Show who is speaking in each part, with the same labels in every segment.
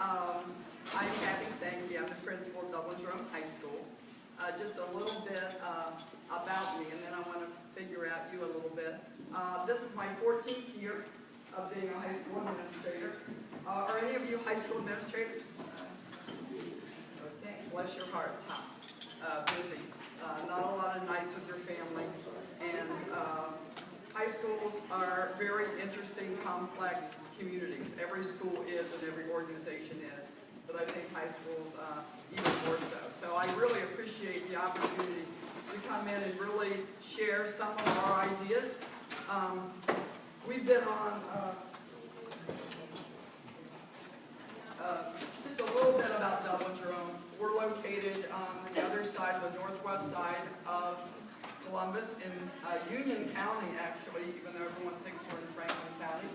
Speaker 1: I'm Cathy Sankey. I'm the principal of Dublin Jerome High School. Just a little bit about me, and then I want to figure out you a little bit. This is my 14th year of being a high school administrator. Are any of you high school administrators? Okay, bless your heart, Tom. Busy. Not a lot of nights with your family. And high schools are very interesting, complex communities. Every school is and every organization is. But I think high schools even more so. So I really appreciate the opportunity to come in and really share some of our ideas. We've been on just a little bit about Dublin Jerome. We're located on the other side, the northwest side of Columbus in Union County, actually, even though everyone thinks we're in Franklin County.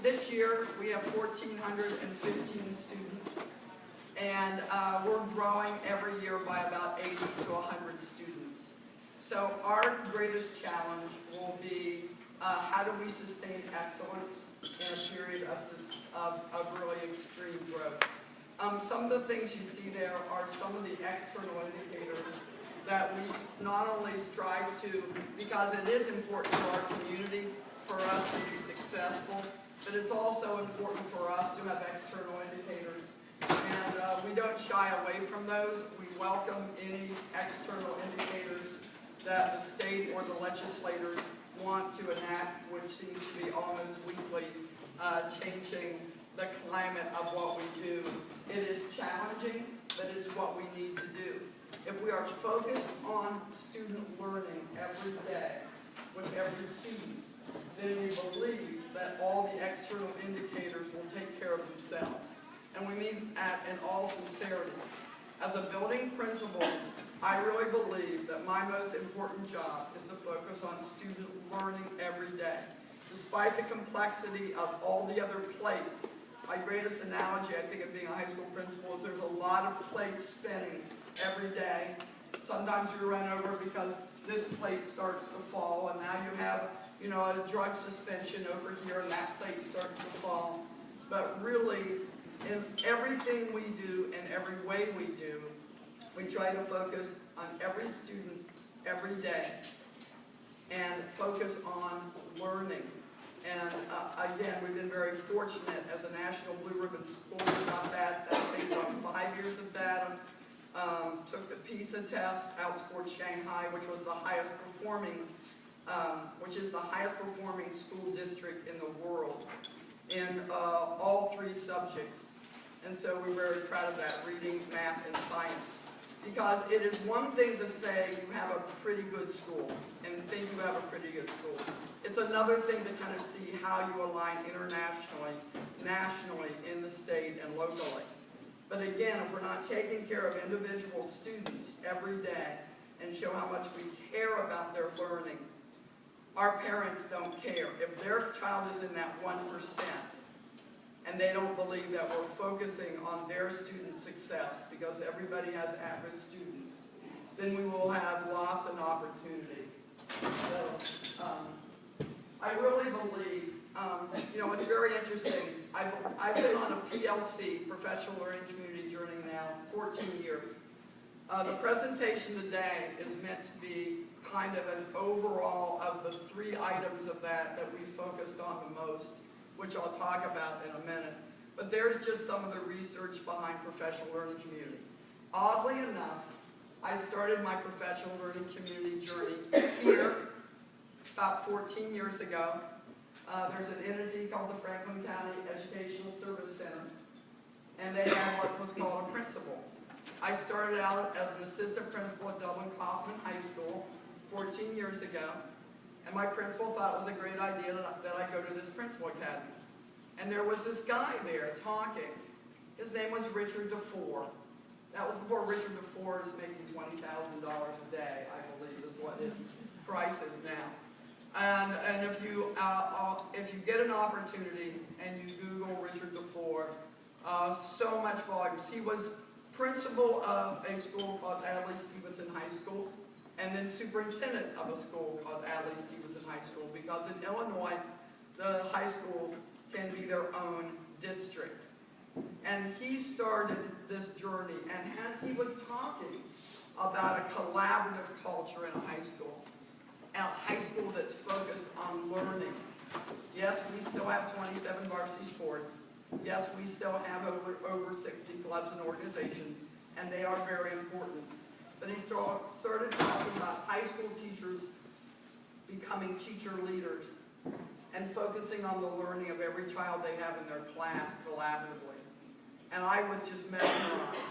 Speaker 1: This year, we have 1,415 students, and we're growing every year by about 80 to 100 students. So our greatest challenge will be how do we sustain excellence in a period of really extreme growth. Some of the things you see there are some of the external indicators that we not only strive to, because it is important for our community, for us to be successful, but it's also important for us to have external indicators. And we don't shy away from those. We welcome any external indicators that the state or the legislators want to enact, which seems to be almost weekly, changing the climate of what we do. It is challenging, but it's what we need to do. If we are focused on student learning every day with every student, then we believe that all the external indicators will take care of themselves. And we mean that in all sincerity. As a building principal, I really believe that my most important job is to focus on student learning every day. Despite the complexity of all the other plates, my greatest analogy, I think, of being a high school principal is there's a lot of plates spinning every day. Sometimes we run over because this plate starts to fall, and now you have, a drug suspension over here, and that plate starts to fall. But really, in everything we do and every way we do, we try to focus on every student every day and focus on learning. And again, we've been very fortunate as a National Blue Ribbon School. We got that based on 5 years of data. Took the PISA test, outscored Shanghai, which was the highest performing, which is the highest performing school district in the world in all 3 subjects. And so we're very proud of that, reading, math, and science. Because it is one thing to say you have a pretty good school and think you have a pretty good school. It's another thing to kind of see how you align internationally, nationally, in the state, and locally. But again, if we're not taking care of individual students every day and show how much we care about their learning, our parents don't care. If their child is in that 1%, and they don't believe that we're focusing on their student success because everybody has at-risk students, then we will have loss and opportunity. So I really believe, it's very interesting. I've been on a PLC, Professional Learning Community journey now, 14 years. The presentation today is meant to be kind of an overall of the 3 items of that we focused on the most, which I'll talk about in a minute. But there's just some of the research behind professional learning community. Oddly enough, I started my professional learning community journey here about 14 years ago. There's an entity called the Franklin County Educational Service Center, and they have what was called a principal. I started out as an assistant principal at Dublin Kaufman High School 14 years ago. And my principal thought it was a great idea that I go to this principal academy. And there was this guy there talking. His name was Richard DeFore. That was before Richard DeFore is making $20,000 a day, I believe, is what his price is now. And if you get an opportunity and you Google Richard DeFore, so much volume. He was principal of a school called Adlai Stevenson High School, and then superintendent of a school called Adlai Stevenson High School, because in Illinois, the high schools can be their own district. And he started this journey, and as he was talking about a collaborative culture in a high school, and a high school that's focused on learning. Yes, we still have 27 varsity sports. Yes, we still have over 60 clubs and organizations, and they are very important. But he started talking about high school teachers becoming teacher leaders and focusing on the learning of every child they have in their class collaboratively. And I was just mesmerized.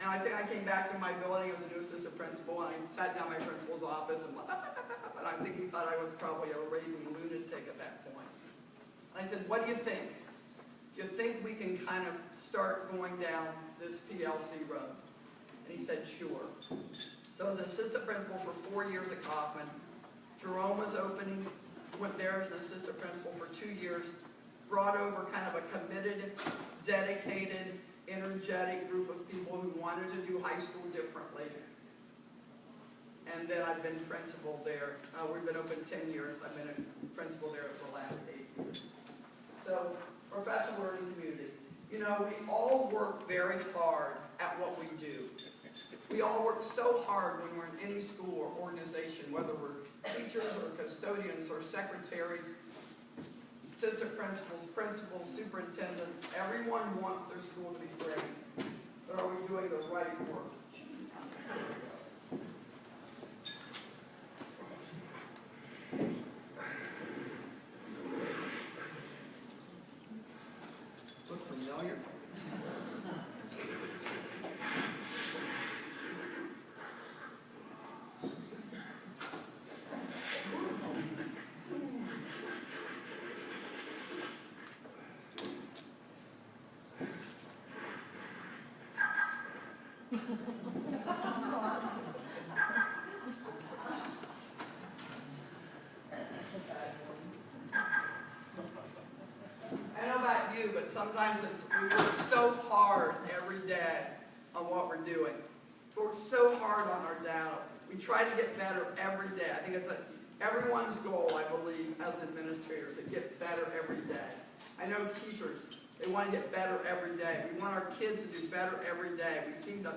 Speaker 1: And I think I came back to my building as a new assistant principal, and I sat down in my principal's office, and I think he thought I was probably a raving lunatic at that point. And I said, what do you think? Do you think we can kind of start going down this PLC road? And he said, sure. So as assistant principal for 4 years at Kaufman, Jerome was opening, went there as an assistant principal for 2 years, brought over kind of a committed, dedicated, energetic group of people who wanted to do high school differently. And then I've been principal there. We've been open 10 years. I've been a principal there for the last 8 years. So, professional learning community. You know, we all work very hard at what we do. We all work so hard when we're in any school or organization, whether we're teachers or custodians or secretaries, assistant principals, principals, superintendents. Everyone wants their school to be great. But are we doing the right work? Look familiar? I don't know about you, but sometimes we work so hard every day on what we're doing. We work so hard on our data. We try to get better every day. I think it's everyone's goal, I believe, as administrators, to get better every day. I know teachers, they want to get better every day. We want our kids to do better every day. We seem to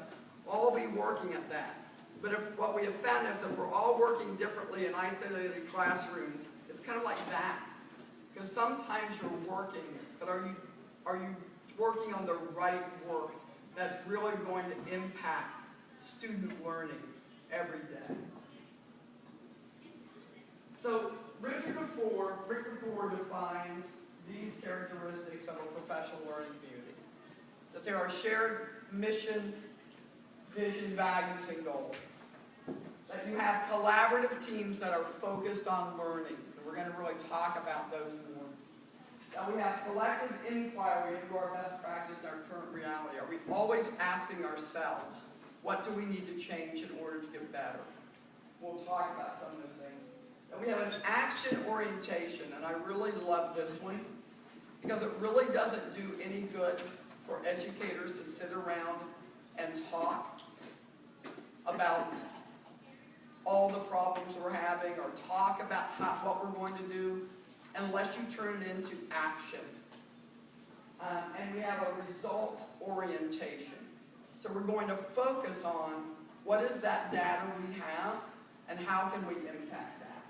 Speaker 1: all be working at that. But what we have found is if we're all working differently in isolated classrooms, it's kind of like that. Because sometimes you're working, but are you working on the right work that's really going to impact student learning every day? So Richard before defines these characteristics of a professional learning community. That there are shared mission, vision, values, and goals. That you have collaborative teams that are focused on learning. And we're going to really talk about those more. That we have collective inquiry into our best practice and our current reality. Are we always asking ourselves, what do we need to change in order to get better? We'll talk about some of those things. And we have an action orientation, and I really love this one because it really doesn't do any good for educators to sit around and talk about all the problems we're having or talk about what we're going to do unless you turn it into action. And we have a results orientation. So we're going to focus on what is that data we have and how can we impact that.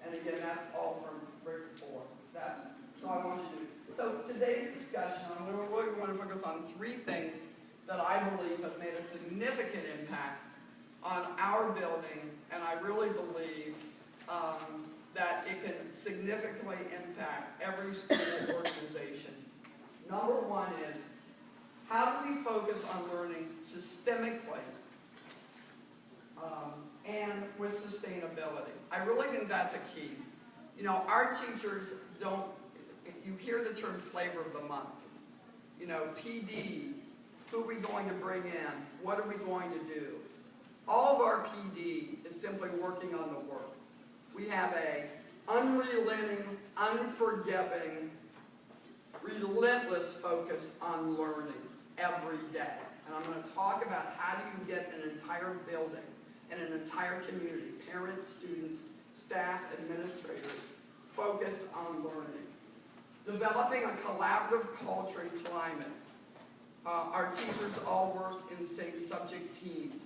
Speaker 1: And again, that's all from Rick 4. That's what I want you to do. So today's discussion, I'm really going to focus on 3 things that I believe have made a significant impact on our building, and I really believe that it can significantly impact every school organization. Number 1 is, how do we focus on learning systemically and with sustainability? I really think that's a key. You know, our teachers don't, you hear the term flavor of the month. You know, PD, who are we going to bring in? What are we going to do? All of our PD is simply working on the work. We have a unrelenting, unforgiving, relentless focus on learning every day. And I'm going to talk about how do you get an entire building and an entire community, parents, students, staff, administrators, focused on learning. Developing a collaborative culture and climate. Our teachers all work in same subject teams.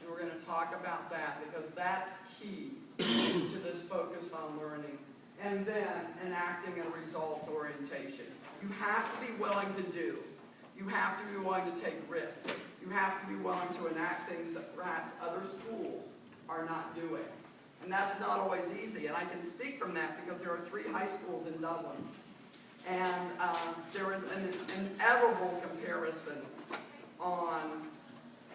Speaker 1: And we're going to talk about that because that's key to this focus on learning. And then enacting a results orientation. You have to be willing to do. You have to be willing to take risks. You have to be willing to enact things that perhaps other schools are not doing. And that's not always easy. And I can speak from that because there are 3 high schools in Dublin. And there is an inevitable comparison on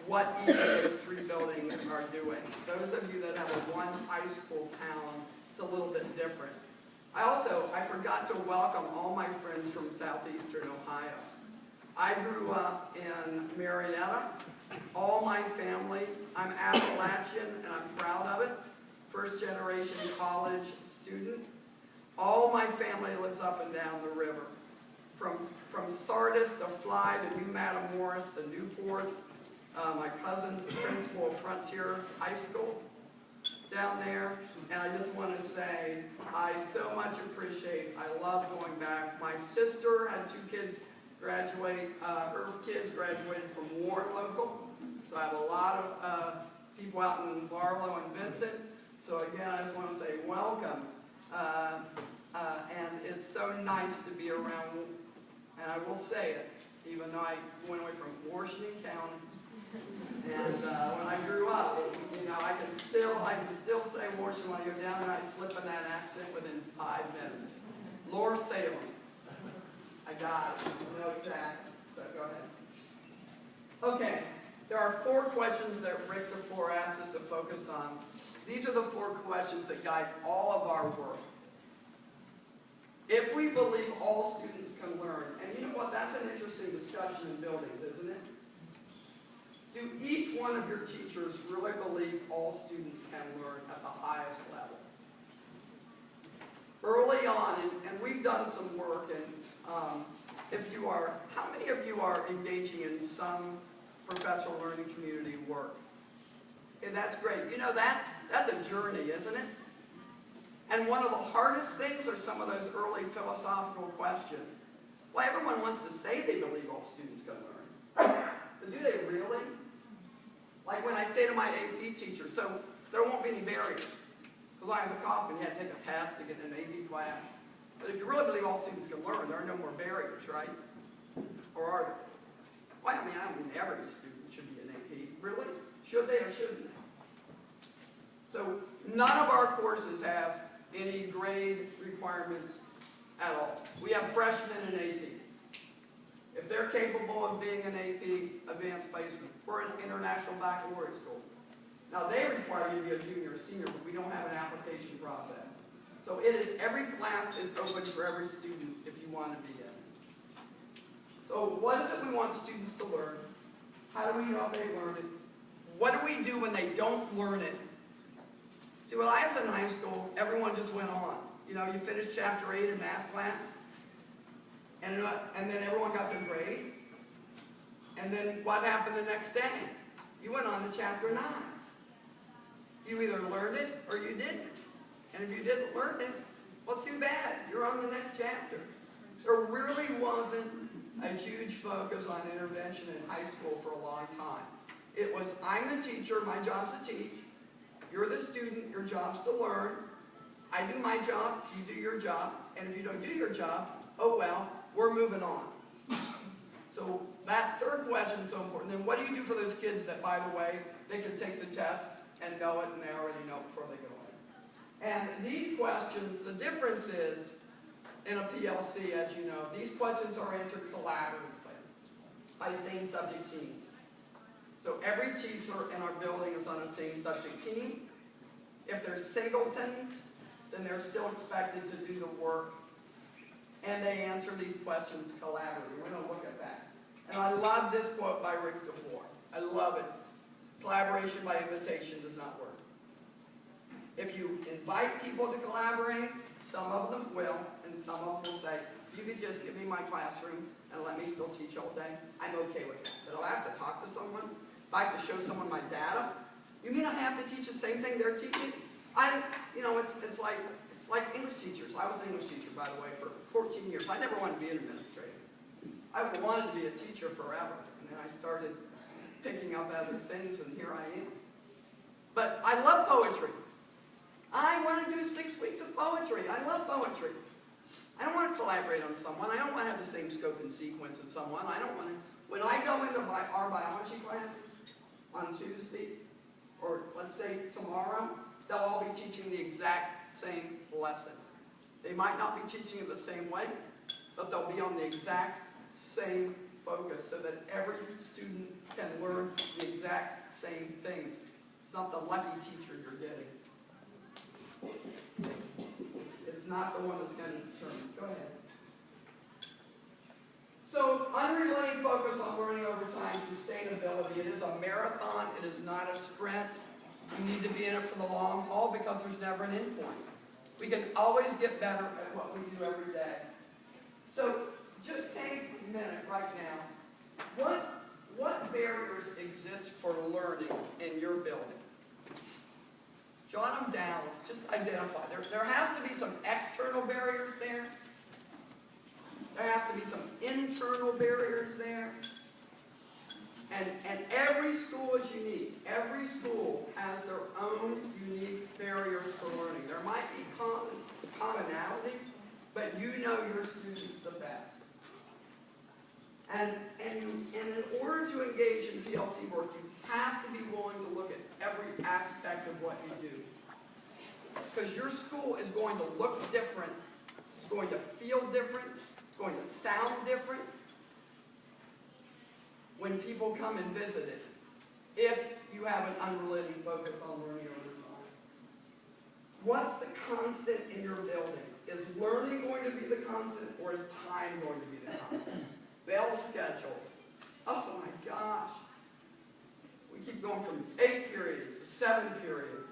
Speaker 1: what each of those 3 buildings are doing. Those of you that have a 1 high school town, it's a little bit different. I forgot to welcome all my friends from southeastern Ohio. I grew up in Marietta. All my family, I'm Appalachian and I'm proud of it. First generation college student. All my family lives up and down the river. From Sardis to Fly to New Matamoros to Newport. My cousin's the principal of Frontier High School down there. And I just want to say, I so much appreciate, I love going back. My sister had 2 kids graduate, her kids graduated from Warren Local. So I have a lot of people out in Barlow and Vincent. So again, I just want to say welcome. And it's so nice to be around, and I will say it, even though I went away from Washington County, and when I grew up, you know, I can still say Washington when I go down and I slip in that accent within 5 minutes. Lower Salem. I got it. No exactly. So go ahead. Okay. There are 4 questions that Rick DeFore asked us to focus on. These are the 4 questions that guide all of our work. If we believe all students can learn, and you know what, that's an interesting discussion in buildings, isn't it? Do each one of your teachers really believe all students can learn at the highest level? Early on, and we've done some work, and how many of you are engaging in some professional learning community work? And that's great. You know, that's a journey, isn't it? And one of the hardest things are some of those early philosophical questions. Well, everyone wants to say they believe all students can learn. But do they really? Like when I say to my AP teacher, so there won't be any barriers. Because when I was a Kaufman, you had to take a test to get in an AP class. But if you really believe all students can learn, there are no more barriers, right? Or are there? Well, I mean every student should be an AP. Really? Should they or shouldn't they? So none of our courses have any grade requirements at all. We have freshmen in AP. If they're capable of being an AP advanced placement, we're an international baccalaureate school. Now they require you to be a junior or senior, but we don't have an application process. So every class is open for every student if you want to be in. So what is it we want students to learn? How do we know if they learned it? What do we do when they don't learn it? See, when I was in high school, everyone just went on. You know, you finished chapter 8 in math class, and then everyone got their grade. And then what happened the next day? You went on to chapter 9. You either learned it or you didn't. And if you didn't learn it, well, too bad. You're on the next chapter. There really wasn't a huge focus on intervention in high school for a long time. It was, I'm the teacher, my job's to teach. You're the student, your job's to learn. I do my job, you do your job. And if you don't do your job, oh well, we're moving on. So that 3rd question is so important. Then what do you do for those kids that, by the way, they can take the test and know it and they already know before they go in? And these questions, the difference is, in a PLC, as you know, these questions are answered collaboratively by same subject teams. So every teacher in our building is on a same subject team. If they're singletons, then they're still expected to do the work. And they answer these questions collaboratively. We're going to look at that. And I love this quote by Rick DeFore. I love it. Collaboration by invitation does not work. If you invite people to collaborate, some of them will, and some of them will say, if you could just give me my classroom and let me still teach all day, I'm okay with that. But I'll have to talk to someone. If I have to show someone my data, you mean I have to teach the same thing they're teaching? It's It's like English teachers. I was an English teacher, by the way, for 14 years. I never wanted to be an administrator. I wanted to be a teacher forever. And then I started picking up other things, and here I am. But I love poetry. I want to do 6 weeks of poetry. I love poetry. I don't want to collaborate on someone. I don't want to have the same scope and sequence as someone. I don't want to. When I go into our biology classes on Tuesday, or let's say tomorrow, they'll all be teaching the exact same lesson. They might not be teaching it the same way, but they'll be on the exact same focus so that every student can learn the exact same things. It's not the lucky teacher you're getting. It's not the one that's going to determine. Go ahead. So, unrelenting focus on learning over time, sustainability. It is a marathon. It is not a sprint. You need to be in it for the long haul because there's never an end point. We can always get better at what we do every day. So, just take a minute right now. What barriers exist for learning in your building? Jot them down. Just identify. There has to be some external barriers there. There has to be some internal barriers there. And every school is unique. Every school has their own unique barriers for learning. There might be commonalities, but you know your students the best. And in order to engage in PLC work, you have to be willing to look at every aspect of what you do. Because your school is going to look different, it's going to feel different, it's going to sound different when people come and visit it, if you have an unrelenting focus on learning over time. What's the constant in your building? Is learning going to be the constant, or is time going to be the constant? Bell schedules. Oh my gosh. We keep going from 8 periods to 7 periods.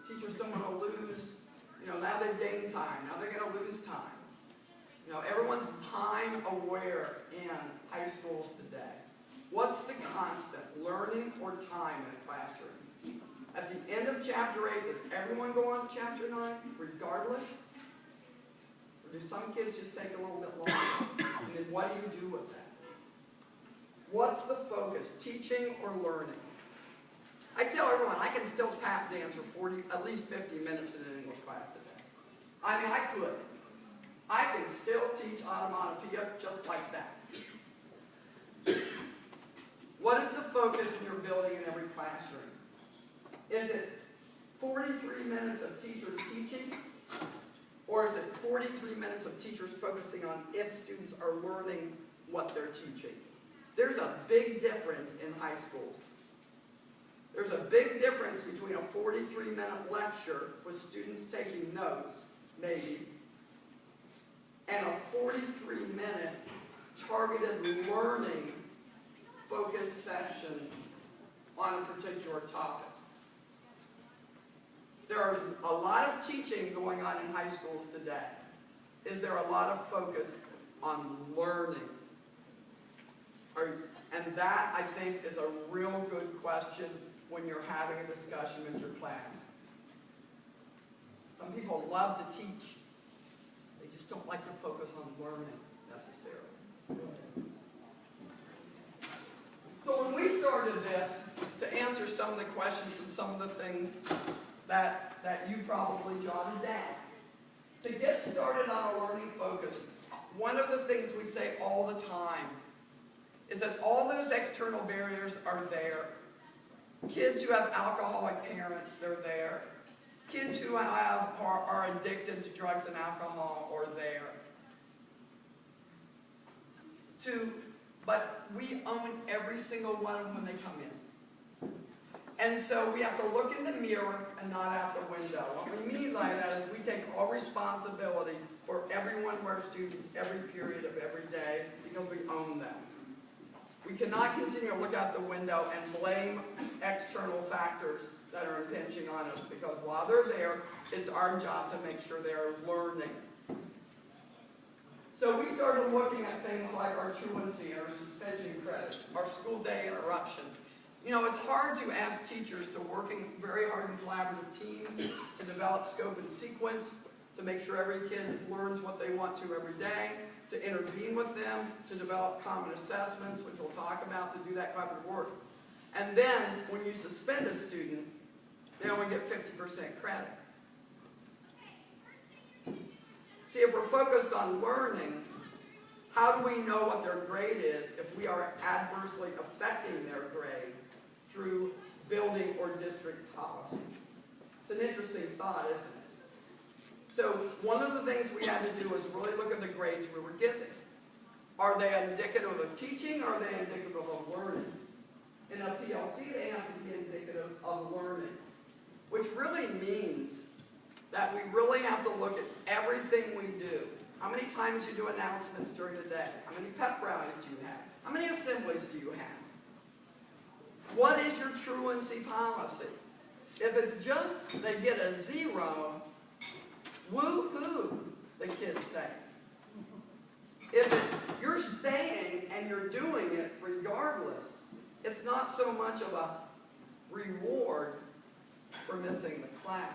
Speaker 1: Teachers don't want to lose, now they've gained time. Now they're going to lose time. Everyone's time aware in high schools today. What's the constant, learning or time in a classroom? At the end of chapter 8, does everyone go on to chapter 9, regardless? Or do some kids just take a little bit longer? And then what do you do with that? What's the focus, teaching or learning? I tell everyone, I can still tap dance for at least 50 minutes in an English class today. I mean, I could. I can still teach onomatopoeia just like that. What is the focus in your building in every classroom? Is it 43 minutes of teachers teaching? Or is it 43 minutes of teachers focusing on if students are learning what they're teaching? There's a big difference in high schools. There's a big difference between a 43-minute lecture with students taking notes, maybe, and a 43-minute targeted learning focused session on a particular topic. There's a lot of teaching going on in high schools today. Is there a lot of focus on learning? And that, I think, is a real good question when you're having a discussion with your class. Some people love to teach. They just don't like to focus on learning necessarily. So when we started this, to answer some of the questions and some of the things that you probably jotted down, to get started on a learning focus, one of the things we say all the time is that all those external barriers are there. Kids who have alcoholic parents, they're there. Kids who are addicted to drugs and alcohol are there. But we own every single one of them when they come in. And so we have to look in the mirror and not out the window. What we mean by that is we take all responsibility for every one of our students every period of every day because we own them. We cannot continue to look out the window and blame external factors that are impinging on us because while they're there, it's our job to make sure they're learning. So we started looking at things like our truancy, our suspension credit, our school day interruption. It's hard to ask teachers to working very hard in collaborative teams to develop scope and sequence to make sure every kid learns what they want to every day, to intervene with them, to develop common assessments, which we'll talk about, to do that kind of work. And then, when you suspend a student, they only get 50% credit. See, if we're focused on learning, how do we know what their grade is if we are adversely affecting their grade through building or district policies? It's an interesting thought, isn't it? So one of the things we had to do was really look at the grades we were giving. Are they indicative of teaching, or are they indicative of learning? In a PLC, they have to be indicative of learning, which really means that we really have to look at everything we do. How many times you do announcements during the day? How many pep rallies do you have? How many assemblies do you have? What is your truancy policy? If it's just they get a 0, woo-hoo, the kids say. If it's you're staying and you're doing it regardless, it's not so much of a reward for missing the class.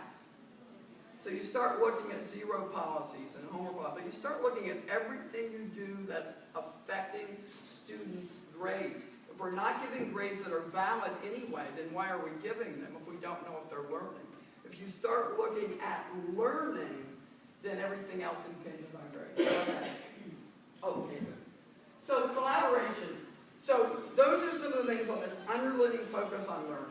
Speaker 1: So you start looking at 0 policies and homework policies, but you start looking at everything you do that's affecting students' grades. If we're not giving grades that are valid anyway, then why are we giving them if we don't know if they're learning? If you start looking at learning, then everything else impinges on grades. Okay. Okay, good. So collaboration. So those are some of the things on this underlying focus on learning.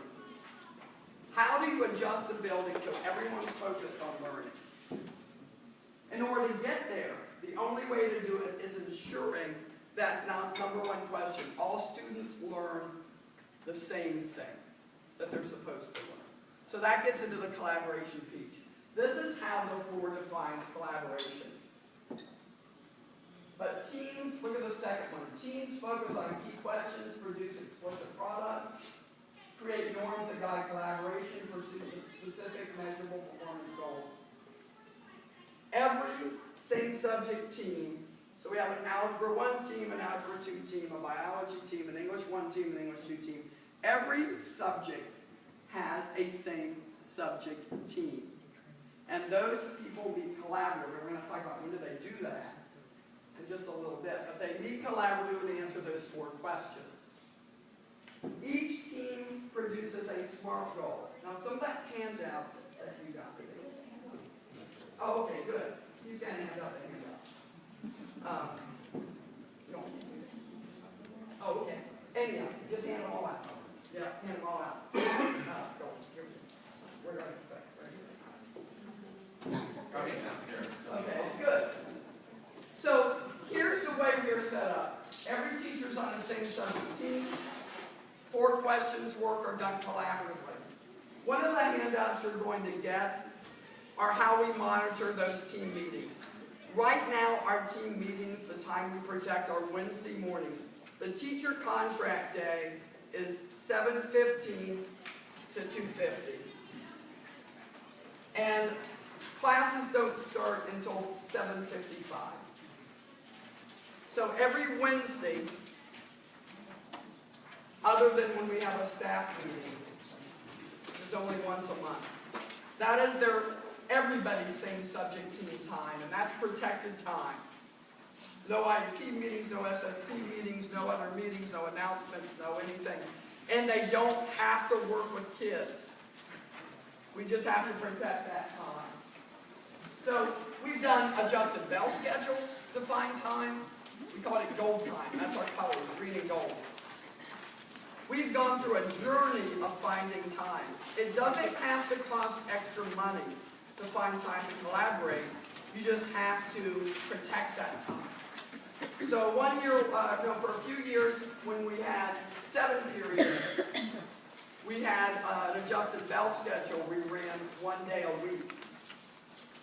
Speaker 1: How do you adjust the building so everyone's focused on learning? In order to get there, the only way to do it is ensuring that number one question, all students learn the same thing that they're supposed to learn. So that gets into the collaboration piece. This is how the 4 defines collaboration. But teams, look at the second one. Teams focus on key questions, produce explicit products, create norms that guide collaboration, pursue specific measurable performance goals. Every same subject team, so we have an Algebra 1 team, an Algebra 2 team, a Biology team, an English 1 team, an English 2 team. Every subject has a same subject team. And those people meet collaboratively. We're going to talk about when do they do that in just a little bit. But they meet collaboratively to answer those 4 questions. Each team produces a SMART goal. Now, some of that handouts that you got. Oh, okay, good. He's going to hand out the handouts. Oh, okay. Anyhow, just hand them all out. Yeah, hand them all out. We're going to right here. Okay, it's good. So here's the way we're set up. Every teacher's on the same subject team. 4 questions work are done collaboratively. One of the handouts you're going to get are how we monitor those team meetings. Right now, our team meetings, the time we project, are Wednesday mornings. The teacher contract day is 7:15 to 2:50. And classes don't start until 7:55. So every Wednesday, other than when we have a staff meeting, which is only once a month, that is everybody's same subject team time, and that's protected time. No IEP meetings, no SSP meetings, no other meetings, no announcements, no anything. And they don't have to work with kids. We just have to protect that time. So we've done adjusted bell schedules to find time. We call it gold time. That's our colors, green and gold. We've gone through a journey of finding time. It doesn't have to cost extra money to find time to collaborate. You just have to protect that time. So one year, for a few years, when we had 7 periods, we had an adjusted bell schedule. We ran 1 day a week.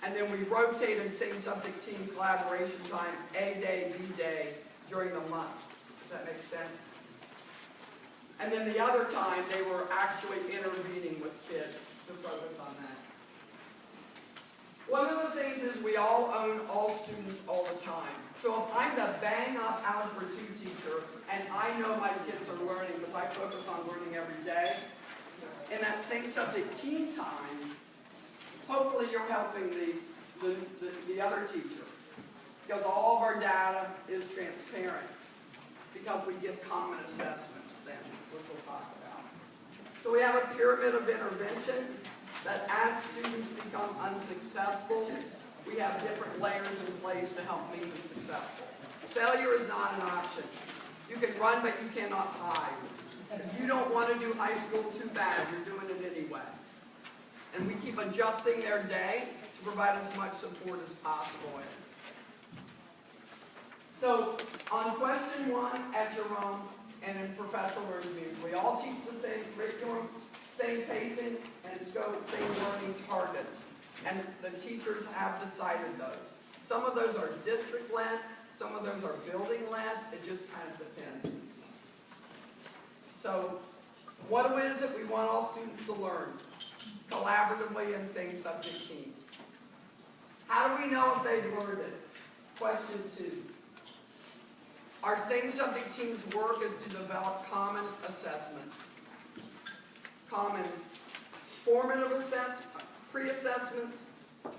Speaker 1: And then we rotated same subject team collaboration time, A day, B day, during the month. Does that make sense? And then the other time, they were actually intervening with kids to focus on that. One of the things is we all own all students all the time. So if I'm the bang-up Algebra 2 teacher, and I know my kids are learning because I focus on learning every day, in that same subject team time, hopefully you're helping the the other teacher. Because all of our data is transparent. Because we give common assessments then, which we'll talk about. So we have a pyramid of intervention that as students become unsuccessful, we have different layers in place to help make them successful. Failure is not an option. You can run, but you cannot hide. If you don't want to do high school, too bad. You're doing it anyway. And we keep adjusting their day to provide as much support as possible in it. So, on question 1, at your own and in professional reviews, we all teach the same curriculum, same pacing and scope, same learning targets. And the teachers have decided those. Some of those are district-led, some of those are building-led. It just kind of depends. So, what is it we want all students to learn? Collaboratively in same subject teams. How do we know if they've learned it? Question 2. Our same subject team's work is to develop common assessments. Common formative assessments, pre-assessments,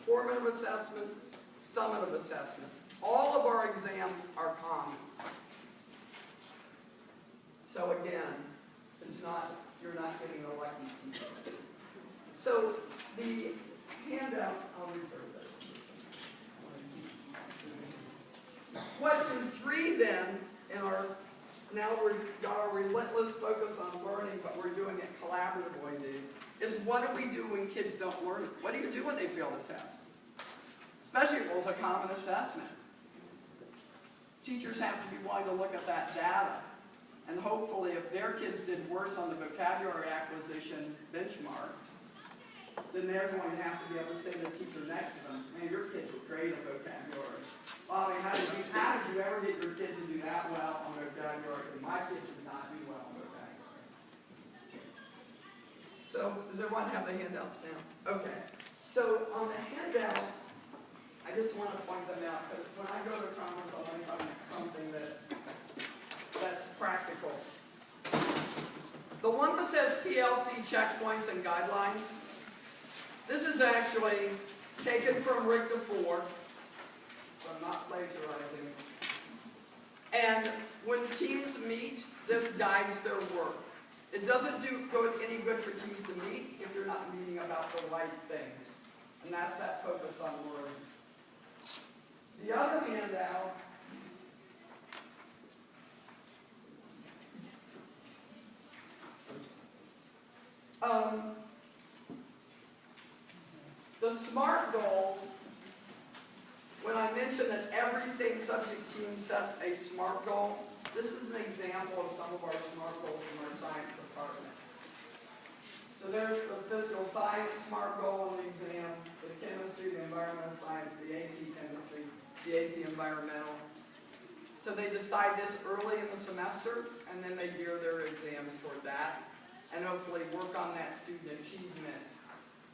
Speaker 1: formative assessments, summative assessments. All of our exams are common. So again, you're not getting a lucky teacher. So the handout, I'll refer to this. Question 3 then, now we've got our relentless focus on learning, but we're doing it collaboratively, is what do we do when kids don't learn it? What do you do when they fail the test? Especially if it's a common assessment. Teachers have to be willing to look at that data. And hopefully, if their kids did worse on the vocabulary acquisition benchmark, then they're going to have to be able to say to the teacher next to them, man, your kid was great at vocabulary. Well, I mean, how did you ever get your kid to do that well on vocabulary? And my kids did not do well on vocabulary. So, does everyone have the handouts now? Okay. So, on the handouts, I just want to point them out, because when I go to conference, I want to find something that's practical. The one that says PLC checkpoints and guidelines, this is actually taken from Rick DeFore, so I'm not plagiarizing. And when teams meet, this guides their work. It doesn't do any good for teams to meet if you're not meeting about the right things. And that's that focus on learning. The other handout the SMART goals, when I mentioned that every same subject team sets a SMART goal, this is an example of some of our SMART goals in our science department. So there's the physical science SMART goal in the exam, the chemistry, the environmental science, the AP chemistry, the AP environmental. So they decide this early in the semester, and then they gear their exams toward that, and hopefully work on that student achievement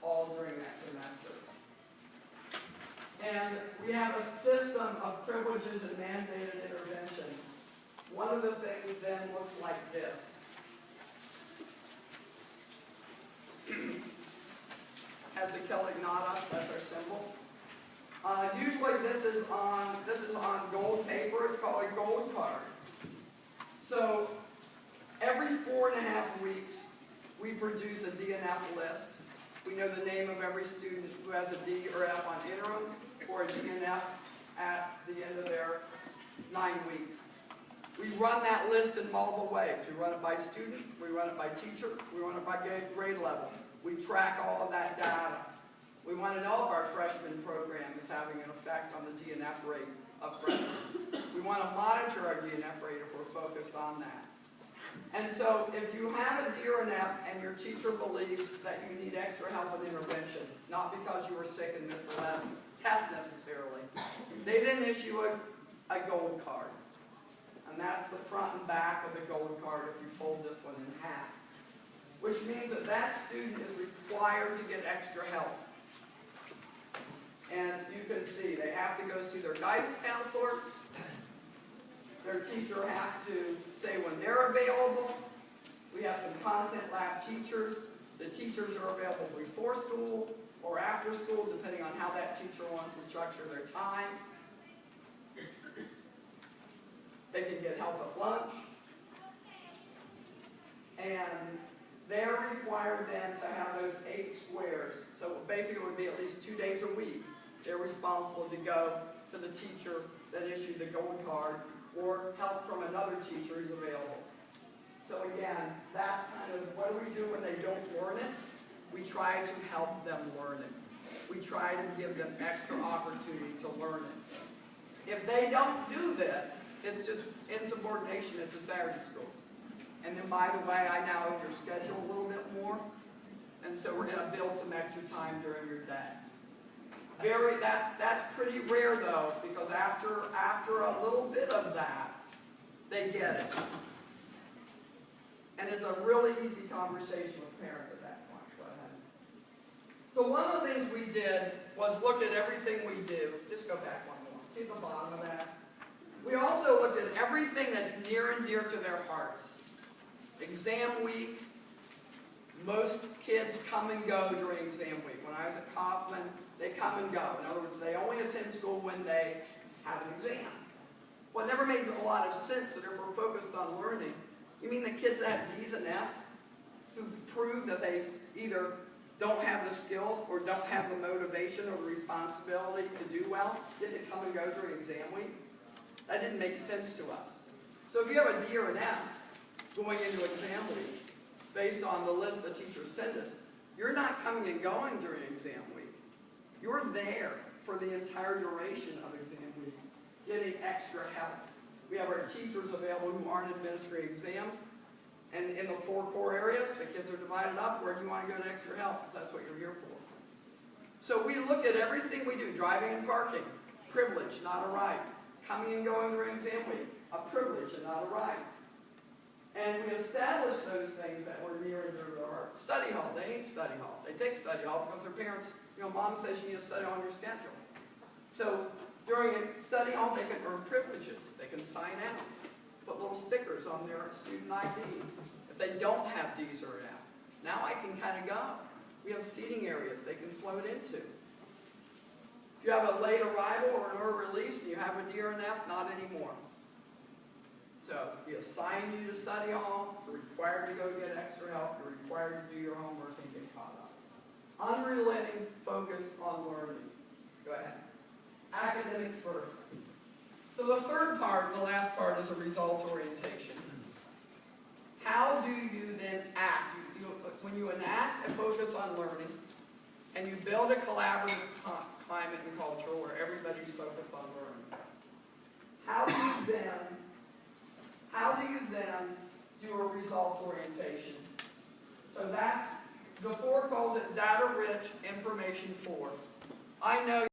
Speaker 1: all during that semester. And we have a system of privileges and mandated interventions. One of the things then looks like this. Has the Celtic knot up, that's our symbol. Usually this is on gold paper, it's called a gold card. So every 4.5 weeks, we produce a DNF list. We know the name of every student who has a D or F on interim or a DNF at the end of their 9 weeks. We run that list in multiple ways. We run it by student, we run it by teacher, we run it by grade level. We track all of that data. We want to know if our freshman program is having an effect on the DNF rate of freshmen. We want to monitor our DNF rate if we're focused on that. And so if you have a D or an F and your teacher believes that you need extra help with intervention, not because you were sick and missed the last test necessarily, they then issue a gold card. And that's the front and back of the gold card if you fold this one in half. Which means that that student is required to get extra help. And you can see they have to go see their guidance counselor. Their teacher has to say when they're available. We have some content lab teachers. The teachers are available before school or after school, depending on how that teacher wants to structure their time. They can get help at lunch. And they're required then to have those 8 squares. So basically it would be at least 2 days a week. They're responsible to go to the teacher that issued the gold card or help from another teacher who's available. So again, that's kind of what do we do when they don't learn it? We try to help them learn it. We try to give them extra opportunity to learn it. If they don't do that, it's just insubordination. It's a Saturday school. And then, by the way, I now know your schedule a little bit more, and so we're going to build some extra time during your day. That's pretty rare though, because after a little bit of that, they get it. And it's a really easy conversation with parents at that point. Go ahead. So one of the things we did was look at everything we do. Just go back one more. See the bottom of that? We also looked at everything that's near and dear to their hearts. Exam week, most kids come and go during exam week. When I was at Kaufman, they come and go. In other words, they only attend school when they have an exam. Well, it never made a lot of sense that if we're focused on learning, you mean the kids that have D's and F's who prove that they either don't have the skills or don't have the motivation or the responsibility to do well, get to come and go during exam week? That didn't make sense to us. So if you have a D or an F going into exam week, based on the list the teachers send us, you're not coming and going during exam week. You're there for the entire duration of exam week, getting extra help. We have our teachers available who aren't administering exams, and in the 4 core areas, the kids are divided up. Where do you want to go to extra help? Because that's what you're here for. So we look at everything we do, driving and parking, privilege, not a right. Coming and going during exam week, a privilege and not a right. And we establish those things that were near and dear to their heart. Study hall, they hate study hall. They take study hall because their parents, mom says you need to study on your schedule. So during a study hall, they can earn privileges. They can sign out, put little stickers on their student ID. If they don't have D's or an F, now I can kind of go. We have seating areas they can float into. If you have a late arrival or an early release and you have a D or an F, not anymore. So we assign you to study hall, you're required to go get extra help, you're required to do your homework and get caught up. Unrelenting focus on learning. Go ahead. Academics first. So the third part, the last part, is a results orientation. How do you then act? When you enact a focus on learning and you build a collaborative climate and culture where everybody's focused on learning, how do you then do a results orientation? So that's, the 4 calls it data-rich, information-poor. I know